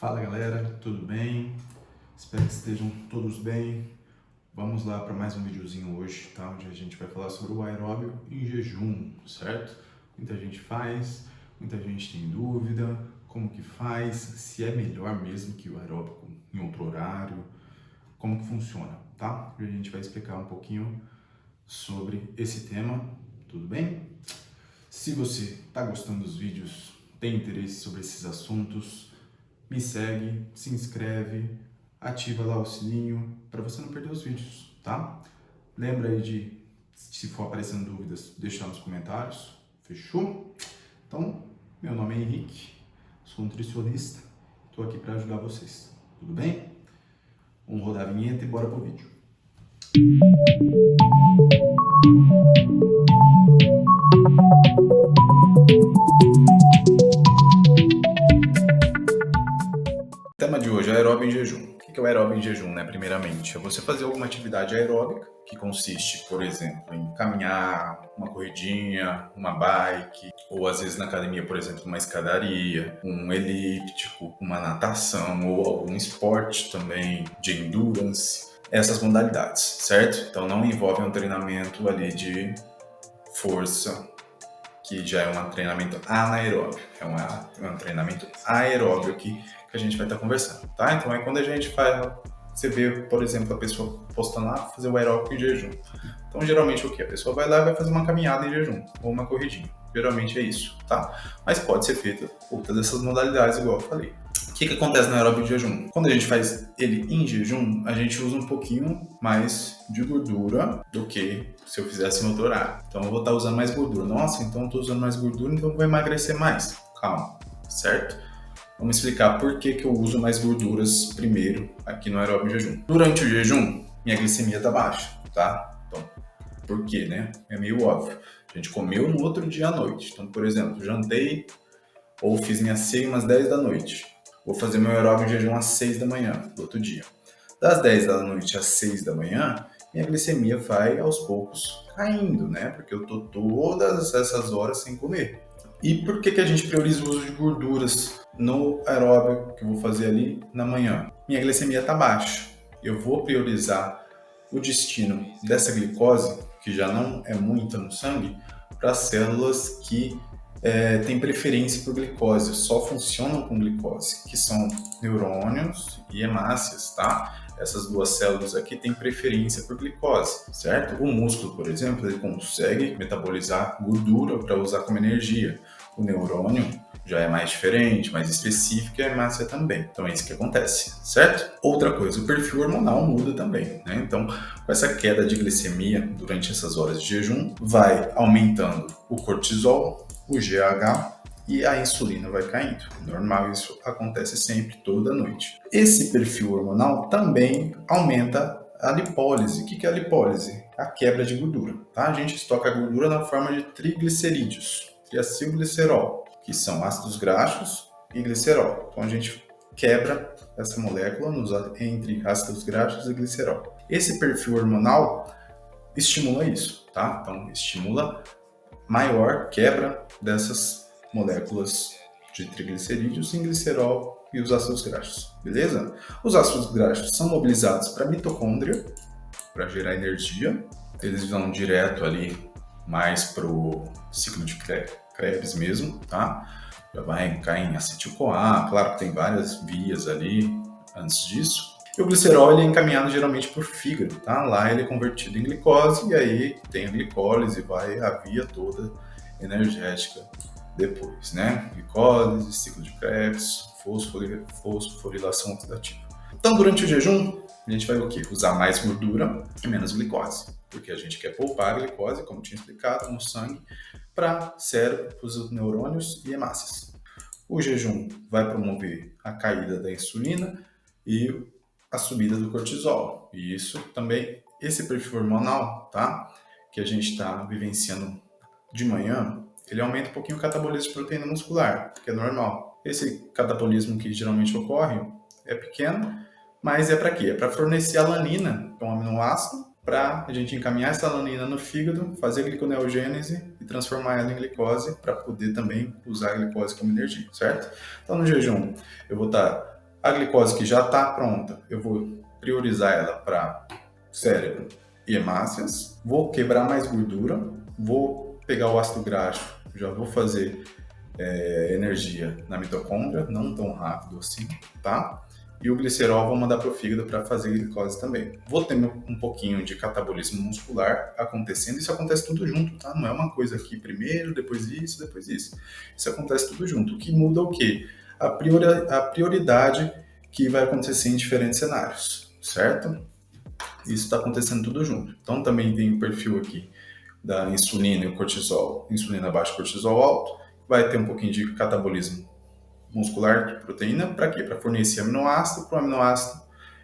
Fala galera, tudo bem? Espero que estejam todos bem. Vamos lá para mais um videozinho hoje, tá? Onde a gente vai falar sobre o aeróbio em jejum, certo? Muita gente faz, muita gente tem dúvida, como que faz, se é melhor mesmo que o aeróbico em outro horário, como que funciona, tá? E a gente vai explicar um pouquinho sobre esse tema, tudo bem? Se você está gostando dos vídeos, tem interesse sobre esses assuntos, me segue, se inscreve, ativa lá o sininho para você não perder os vídeos, tá? Lembra aí de, se for aparecendo dúvidas, deixar nos comentários, fechou? Então, meu nome é Henrique, sou nutricionista, estou aqui para ajudar vocês, tudo bem? Vamos rodar a vinheta e bora pro vídeo. O tema de hoje é aeróbio em jejum. O que é o aeróbio em jejum, né? Primeiramente, é você fazer alguma atividade aeróbica, que consiste, por exemplo, em caminhar, uma corridinha, uma bike, ou às vezes na academia, por exemplo, uma escadaria, um elíptico, uma natação, ou algum esporte também de endurance. Essas modalidades, certo? Então não envolve um treinamento ali de força, que já é um treinamento anaeróbio, é um treinamento aeróbio que a gente vai estar conversando, tá? Então é quando a gente faz, você vê, por exemplo, a pessoa postando lá, fazer o aeróbico em jejum. Então geralmente o que? A pessoa vai lá e vai fazer uma caminhada em jejum, ou uma corridinha. Geralmente é isso, tá? Mas pode ser feita outras dessas modalidades, igual eu falei. O que acontece no aeróbico de jejum? Quando a gente faz ele em jejum, a gente usa um pouquinho mais de gordura do que se eu fizesse em outro horário. Então eu vou estar usando mais gordura. Nossa, então eu estou usando mais gordura, então eu vou emagrecer mais. Calma, certo? Vamos explicar por que eu uso mais gorduras primeiro aqui no aeróbico de jejum. Durante o jejum, minha glicemia está baixa, tá? Então, por quê, né? É meio óbvio. A gente comeu no outro dia à noite. Então, por exemplo, jantei ou fiz minha ceia umas 10 da noite. Vou fazer meu aeróbio de jejum às 6 da manhã do outro dia. Das 10 da noite às 6 da manhã, minha glicemia vai aos poucos caindo, né? Porque eu tô todas essas horas sem comer. E por que a gente prioriza o uso de gorduras no aeróbio que eu vou fazer ali na manhã? Minha glicemia está baixa. Eu vou priorizar o destino dessa glicose, que já não é muita no sangue, para as células que têm preferência por glicose, só funcionam com glicose, que são neurônios e hemácias, tá? Essas duas células aqui têm preferência por glicose, certo? O músculo, por exemplo, ele consegue metabolizar gordura para usar como energia. O neurônio já é mais diferente, mais específico, e a hemácia também. Então é isso que acontece, certo? Outra coisa, o perfil hormonal muda também, né? Então, com essa queda de glicemia durante essas horas de jejum, vai aumentando o cortisol, o GH, e a insulina vai caindo. Normal, isso acontece sempre, toda noite. Esse perfil hormonal também aumenta a lipólise. O que é a lipólise? A quebra de gordura, tá? A gente estoca a gordura na forma de triglicerídeos, triacilglicerol, que são ácidos graxos e glicerol. Então a gente quebra essa molécula entre ácidos graxos e glicerol. Esse perfil hormonal estimula isso, tá? Então estimula maior quebra dessas moléculas de triglicerídeos em glicerol e os ácidos graxos, beleza? Os ácidos graxos são mobilizados para a mitocôndria, para gerar energia. Eles vão direto ali mais para o ciclo de Krebs mesmo, tá? Já vai cair em acetil-CoA, claro que tem várias vias ali antes disso. E o glicerol ele é encaminhado geralmente por fígado, tá? Lá ele é convertido em glicose e aí tem a glicólise, vai a via toda energética depois, né? Glicólise, ciclo de Krebs, fosforilação oxidativa. Então, durante o jejum, a gente vai o quê? Usar mais gordura e menos glicose, porque a gente quer poupar a glicose, como tinha explicado, no sangue, para cérebro, para os neurônios e hemácias. O jejum vai promover a caída da insulina e a subida do cortisol. E isso também, esse perfil hormonal, tá? Que a gente está vivenciando de manhã, ele aumenta um pouquinho o catabolismo de proteína muscular, que é normal. Esse catabolismo que geralmente ocorre é pequeno, mas é para quê? É para fornecer alanina, que é um aminoácido, para a gente encaminhar essa alanina no fígado, fazer gliconeogênese e transformar ela em glicose para poder também usar a glicose como energia, certo? Então no jejum eu vou estar A glicose que já está pronta, eu vou priorizar ela para cérebro e hemácias, vou quebrar mais gordura, vou pegar o ácido graxo, já vou fazer energia na mitocôndria, não tão rápido assim, tá? E o glicerol vou mandar para o fígado para fazer glicose também. Vou ter um pouquinho de catabolismo muscular acontecendo, isso acontece tudo junto, tá? Não é uma coisa aqui primeiro, depois isso, depois isso. Isso acontece tudo junto. O que muda é o quê? A prioridade que vai acontecer em diferentes cenários, certo? Isso está acontecendo tudo junto. Então também tem o perfil aqui da insulina e o cortisol. Insulina baixa, cortisol alto. Vai ter um pouquinho de catabolismo muscular de proteína. Para quê? Para fornecer aminoácido. Para o aminoácido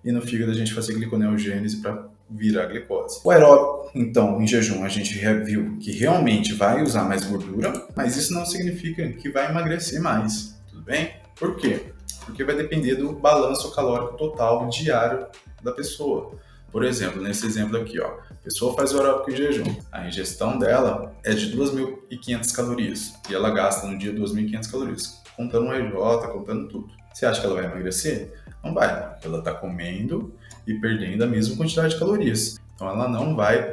e no fígado a gente fazer gliconeogênese para virar glicose. O aeróbico, então, em jejum, a gente viu que realmente vai usar mais gordura, mas isso não significa que vai emagrecer mais, tudo bem? Por quê? Porque vai depender do balanço calórico total diário da pessoa. Por exemplo, nesse exemplo aqui, ó, a pessoa faz o aeróbico em jejum, a ingestão dela é de 2.500 calorias e ela gasta no dia 2.500 calorias, contando o RJ, contando tudo. Você acha que ela vai emagrecer? Não vai, ela está comendo e perdendo a mesma quantidade de calorias. Então ela não vai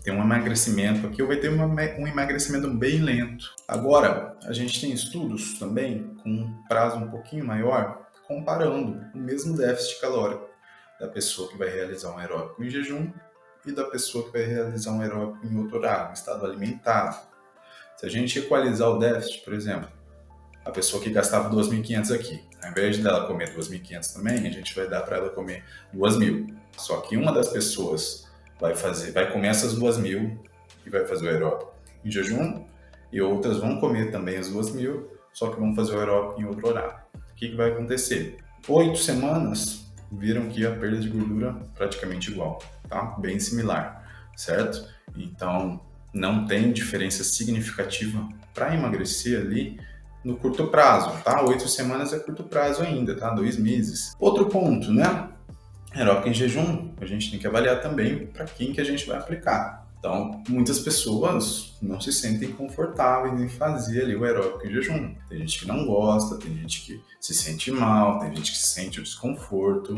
ter um emagrecimento aqui ou vai ter um emagrecimento bem lento. Agora, a gente tem estudos também com um prazo um pouquinho maior, comparando o mesmo déficit calórico da pessoa que vai realizar um aeróbico em jejum e da pessoa que vai realizar um aeróbico em outro horário, em estado alimentado. Se a gente equalizar o déficit, por exemplo, a pessoa que gastava 2.500 aqui, ao invés dela comer 2.500 também, a gente vai dar para ela comer 2.000. Só que uma das pessoas vai comer essas 2.000 e vai fazer o aeróbico em jejum, e outras vão comer também as 2.000, só que vão fazer o aeróbico em outro horário. O que vai acontecer? 8 semanas viram que a perda de gordura é praticamente igual, tá? Bem similar, certo? Então, não tem diferença significativa para emagrecer ali no curto prazo, tá? 8 semanas é curto prazo ainda, tá? 2 meses. Outro ponto, né? Aeróbico em jejum, a gente tem que avaliar também para quem que a gente vai aplicar. Então, muitas pessoas não se sentem confortáveis em fazer ali o aeróbico em jejum. Tem gente que não gosta, tem gente que se sente mal, tem gente que sente o desconforto,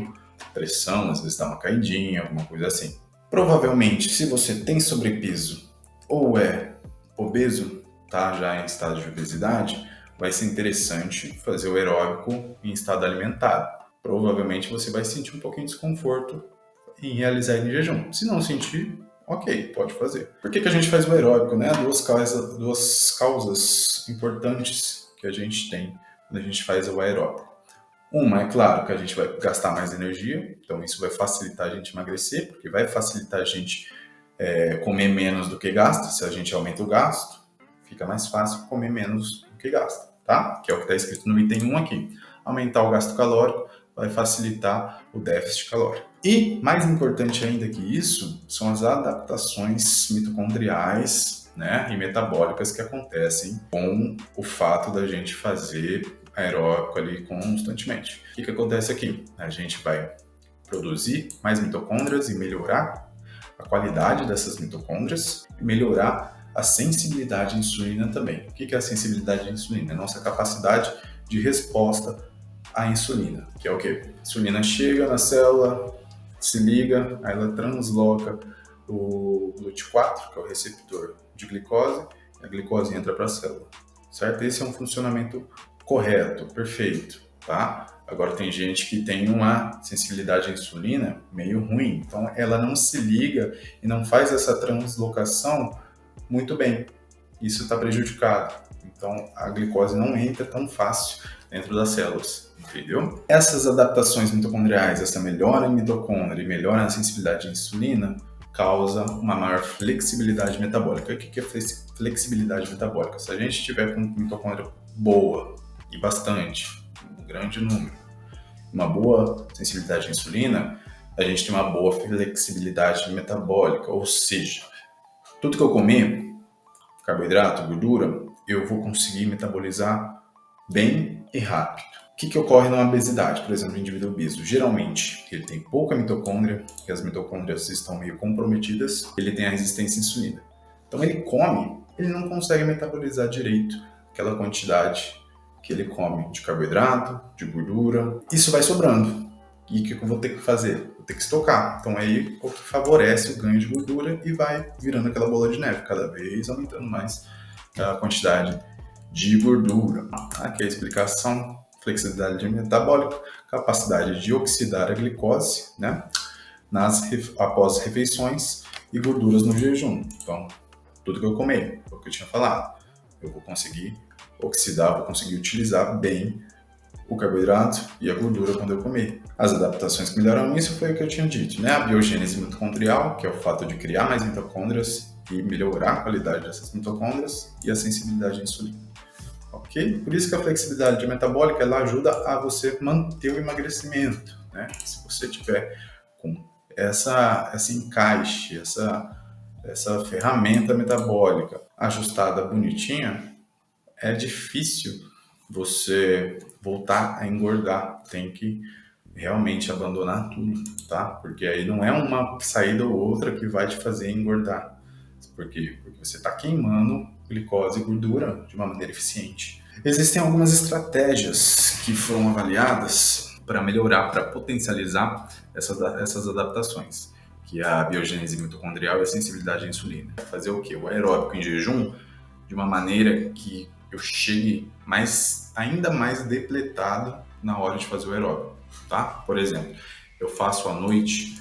pressão, às vezes dá uma caidinha, alguma coisa assim. Provavelmente, se você tem sobrepeso ou é obeso, tá já em estado de obesidade, vai ser interessante fazer o aeróbico em estado alimentado. Provavelmente você vai sentir um pouquinho de desconforto em realizar ele em jejum. Se não sentir, ok, pode fazer. Por que a gente faz o aeróbico, né? Duas causas importantes que a gente tem quando a gente faz o aeróbico. Uma, é claro, que a gente vai gastar mais energia, então isso vai facilitar a gente emagrecer, porque vai facilitar a gente comer menos do que gasta. Se a gente aumenta o gasto, fica mais fácil comer menos do que gasta, tá? Que é o que está escrito no item 1 aqui. Aumentar o gasto calórico vai facilitar o déficit calórico. E, mais importante ainda que isso, são as adaptações mitocondriais, né, e metabólicas que acontecem com o fato da gente fazer aeróbico ali constantemente. O que acontece aqui? A gente vai produzir mais mitocôndrias e melhorar a qualidade dessas mitocôndrias e melhorar a sensibilidade à insulina também. O que é a sensibilidade à insulina? É a nossa capacidade de resposta à insulina, que é o quê? A insulina chega na célula, se liga, aí ela transloca o GLUT4, que é o receptor de glicose, e a glicose entra para a célula, certo? Esse é um funcionamento correto, perfeito, tá? Agora tem gente que tem uma sensibilidade à insulina meio ruim, então ela não se liga e não faz essa translocação muito bem. Isso está prejudicado. Então a glicose não entra tão fácil dentro das células, entendeu? Essas adaptações mitocondriais, essa melhora em mitocôndria e melhora na sensibilidade à insulina, causa uma maior flexibilidade metabólica. O que é flexibilidade metabólica? Se a gente tiver com mitocôndria boa e bastante, um grande número, uma boa sensibilidade à insulina, a gente tem uma boa flexibilidade metabólica, ou seja, tudo que eu comer, carboidrato, gordura, eu vou conseguir metabolizar bem e rápido. O que ocorre na obesidade, por exemplo, no indivíduo obeso? Geralmente, ele tem pouca mitocôndria, e as mitocôndrias estão meio comprometidas, ele tem a resistência à insulina. Então ele come, ele não consegue metabolizar direito aquela quantidade que ele come de carboidrato, de gordura, isso vai sobrando. E o que eu vou ter que fazer? Vou ter que estocar. Então aí o que favorece o ganho de gordura e vai virando aquela bola de neve, cada vez aumentando mais a quantidade de gordura. Aqui é a explicação: flexibilidade metabólica, capacidade de oxidar a glicose, né, após refeições e gorduras no jejum. Então, tudo que eu comer, é o que eu tinha falado, eu vou conseguir oxidar, vou conseguir utilizar bem o carboidrato e a gordura quando eu comer. As adaptações que melhoram isso foi o que eu tinha dito, né? A biogênese mitocondrial, que é o fato de criar mais mitocôndrias e melhorar a qualidade dessas mitocôndrias, e a sensibilidade à insulina. Ok? Por isso que a flexibilidade metabólica ela ajuda a você manter o emagrecimento, né? Se você tiver com esse encaixe, essa ferramenta metabólica ajustada bonitinha, é difícil você voltar a engordar. Tem que realmente abandonar tudo, tá? Porque aí não é uma saída ou outra que vai te fazer engordar. Por quê? Porque você está queimando glicose e gordura de uma maneira eficiente. Existem algumas estratégias que foram avaliadas para melhorar, para potencializar essas adaptações, que é a biogênese mitocondrial e a sensibilidade à insulina. Fazer o quê? O aeróbico em jejum de uma maneira que eu chegue ainda mais depletado na hora de fazer o aeróbico, tá? Por exemplo, eu faço à noite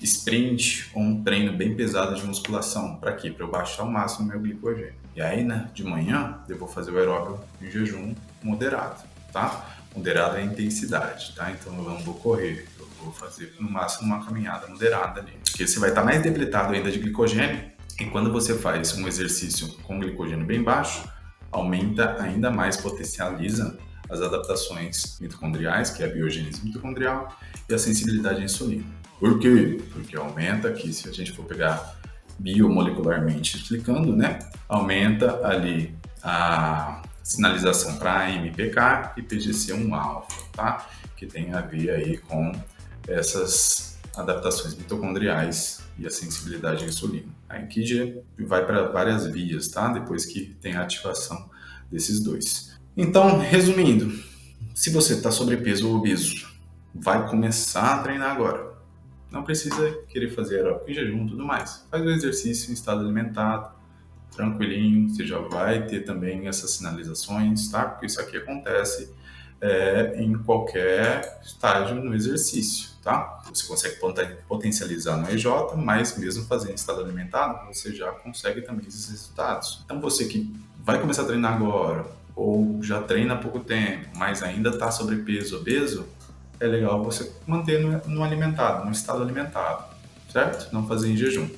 sprint ou um treino bem pesado de musculação. Para quê? Para eu baixar ao máximo o meu glicogênio. E aí, né, de manhã, eu vou fazer o aeróbico em jejum moderado, tá? Moderado é a intensidade, tá? Então eu não vou correr, eu vou fazer no máximo uma caminhada moderada ali. Porque você vai estar mais depletado ainda de glicogênio, e quando você faz um exercício com glicogênio bem baixo, aumenta ainda mais, potencializa as adaptações mitocondriais, que é a biogênese mitocondrial, e a sensibilidade à insulina. Por quê? Porque aumenta aqui, se a gente for pegar biomolecularmente explicando, né? Aumenta ali a sinalização para MPK e PGC1-alfa, tá? Que tem a ver aí com essas adaptações mitocondriais e a sensibilidade à insulina. A NKID vai para várias vias, tá? Depois que tem a ativação desses dois. Então, resumindo, se você está sobrepeso ou obeso, vai começar a treinar agora. Não precisa querer fazer aeróbico em jejum e tudo mais. Faz o exercício em estado alimentado, tranquilinho, você já vai ter também essas sinalizações, tá? Porque isso aqui acontece em qualquer estágio no exercício, tá? Você consegue potencializar no EJ, mas mesmo fazendo em estado alimentado, você já consegue também esses resultados. Então você que vai começar a treinar agora, ou já treina há pouco tempo, mas ainda está sobrepeso, obeso, é legal você manter no estado alimentado, certo? Não fazer em jejum.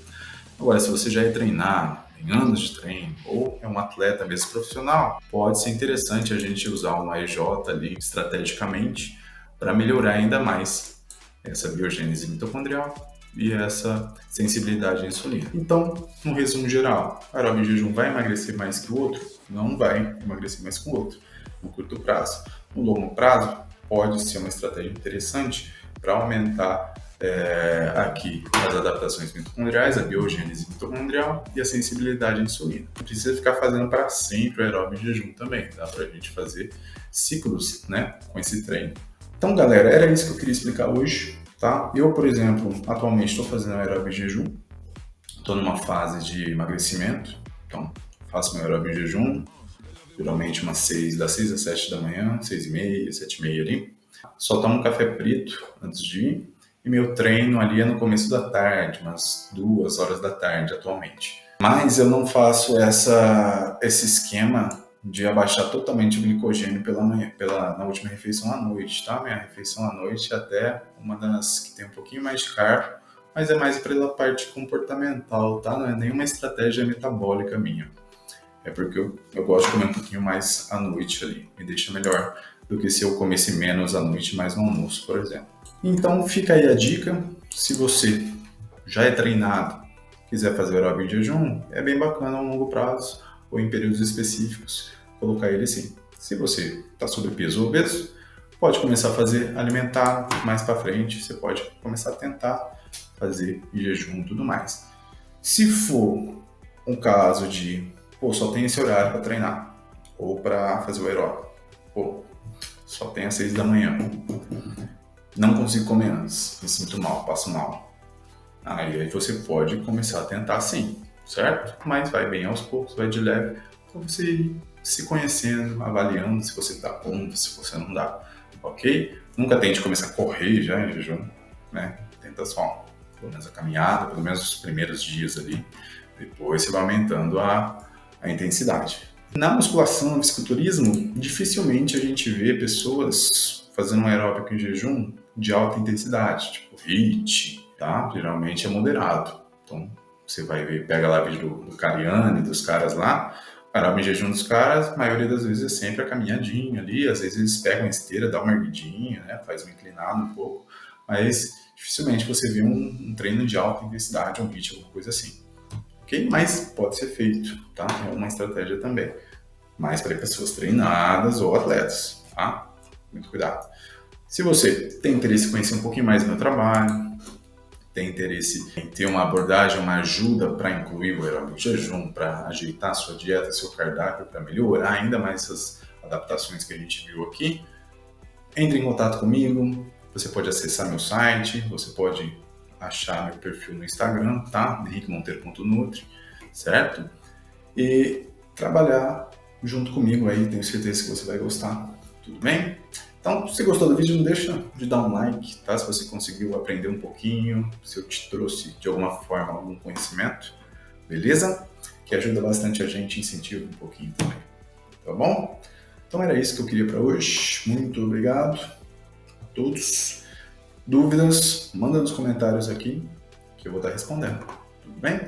Agora, se você já é treinado, tem anos de treino, ou é um atleta mesmo profissional, pode ser interessante a gente usar um AEJ ali estrategicamente para melhorar ainda mais essa biogênese mitocondrial e essa sensibilidade à insulina. Então, no resumo geral, o aeróbio em jejum vai emagrecer mais que o outro? Não vai emagrecer mais que o outro, no curto prazo. No longo prazo, pode ser uma estratégia interessante para aumentar aqui as adaptações mitocondriais, a biogênese mitocondrial e a sensibilidade à insulina. Não precisa ficar fazendo para sempre o aeróbio em jejum também, dá para a gente fazer ciclos, né, com esse treino. Então, galera, era isso que eu queria explicar hoje, tá? Eu, por exemplo, atualmente estou fazendo aeróbio em jejum, estou numa fase de emagrecimento, então faço meu aeróbio em jejum, geralmente das 6 às 7 da manhã, 6h30, 7h30 ali. Só tomo um café preto antes de ir. E meu treino ali é no começo da tarde, umas 2 horas da tarde atualmente. Mas eu não faço esse esquema de abaixar totalmente o glicogênio na última refeição à noite, tá? Minha refeição à noite é até uma das que tem um pouquinho mais de carbo, mas é mais pela parte comportamental, tá? Não é nenhuma estratégia metabólica minha. É porque eu gosto de comer um pouquinho mais à noite ali. Me deixa melhor do que se eu comesse menos à noite e mais no almoço, por exemplo. Então fica aí a dica. Se você já é treinado, quiser fazer aeróbio em jejum, é bem bacana a longo prazo ou em períodos específicos colocar ele assim. Se você está sobrepeso ou obeso, pode começar a fazer alimentado mais para frente. Você pode começar a tentar fazer em jejum e tudo mais. Se for um caso de só tem esse horário para treinar ou para fazer o aeróbico, Pô, só tem às 6 da manhã. Não consigo comer antes, me sinto mal, passo mal. Aí você pode começar a tentar sim, certo? Mas vai bem aos poucos, vai de leve, pra você ir se conhecendo, avaliando se você dá conta, se você não dá, ok? Nunca tente começar a correr já em jejum, né? Tenta só, pelo menos a caminhada, pelo menos os primeiros dias ali, depois você vai aumentando a intensidade. Na musculação, no fisiculturismo, dificilmente a gente vê pessoas fazendo um aeróbico em jejum de alta intensidade, tipo HIIT, tá? Geralmente é moderado. Então, você vai ver, pega lá vídeo do Cariani, dos caras lá, aeróbico em jejum dos caras, a maioria das vezes é sempre a caminhadinha ali, às vezes eles pegam a esteira, dão uma erguidinha, né? Faz um inclinado um pouco, mas dificilmente você vê um treino de alta intensidade, um HIIT, alguma coisa assim. Ok? Mas pode ser feito, tá? É uma estratégia também. Mas para pessoas treinadas ou atletas, tá? Muito cuidado. Se você tem interesse em conhecer um pouquinho mais do meu trabalho, tem interesse em ter uma abordagem, uma ajuda para incluir o aeróbico jejum, para ajeitar a sua dieta, seu cardápio, para melhorar ainda mais essas adaptações que a gente viu aqui, entre em contato comigo. Você pode acessar meu site, você pode achar meu perfil no Instagram, tá? henriquemonteiro.nutri, certo? E trabalhar junto comigo aí, tenho certeza que você vai gostar, tudo bem? Então, se gostou do vídeo, não deixa de dar um like, tá? Se você conseguiu aprender um pouquinho, se eu te trouxe de alguma forma algum conhecimento, beleza? Que ajuda bastante a gente, incentiva um pouquinho também, tá bom? Então era isso que eu queria para hoje, muito obrigado a todos. Dúvidas, manda nos comentários aqui que eu vou estar respondendo, tudo bem?